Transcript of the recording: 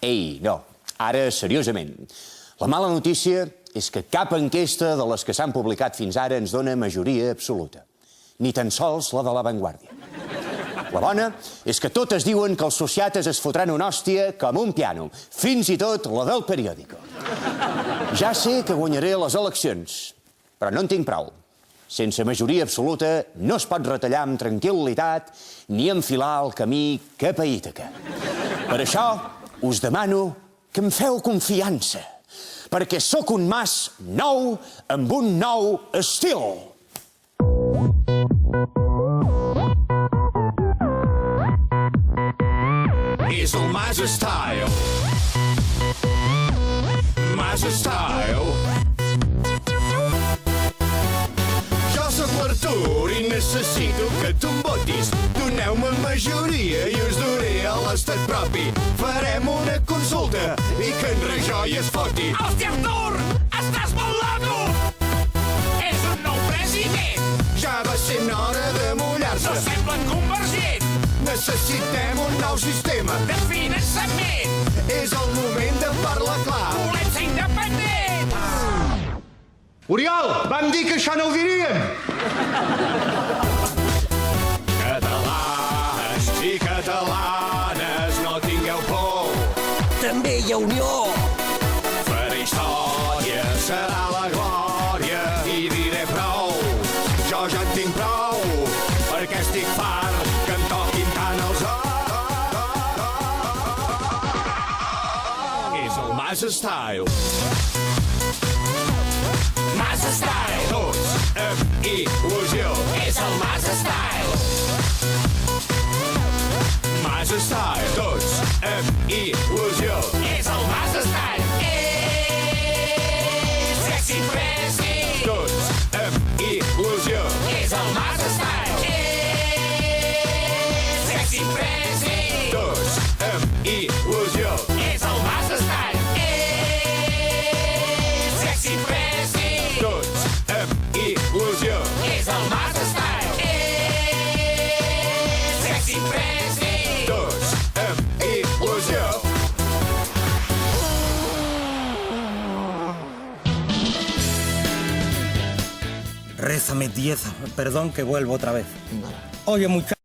Ei, no, ara seriosament. La mala notícia és que cap enquesta de les que s'han publicat fins ara ens dona majoria absoluta. Ni tan sols la de La Vanguardia. La bona és que totes diuen que els sociates es fotran una hòstia com un piano, fins i tot la del periòdico. Ja sé que guanyaré les eleccions, però no en tinc prou. Sense majoria absoluta no es pot retallar amb tranquil·litat ni enfilar el camí cap a Ítaca. Per això us demano que em feu confiança, perquè sóc un mas nou amb un nou estil. És el Mas Style. Mas Style. Jo sóc l'Artur i necessito que tu em votis. Doneu-me majoria i us duré a l'estat propi. Farem una consulta i que en Rajoy es foti. Hòstia, Artur! Estàs molt loco! És un nou president! Ja va sent hora de mullar-se. No semblen convergent! Necessitem un nou sistema De finançament! És el moment de parlar clar. Volem ser independents! Oriol, vam dir que això no ho diríem. Catalans i catalanes, no tingueu por. També hi ha unió. Faré història, serà la glòria i diré prou. Jo ja en tinc prou, perquè estic fart que em toquin tant els És el Mas Style. Mas Style! Tots amb il·lusió. És el Mas Style! Mas Style. Tots amb il·lusió. És el Mas Style! Sexy Fresky! Tots amb il·lusió. És el Mas Style! Sexy Fresky! Tots amb il·lusió. És el Mas Style! Sexy Fresky! Tots amb il·lusió. És el Mas Style! Sexy Fresky! Tots amb il·lusió. Rézame 10, perdón que vuelvo otra vez. Oye, muchachos.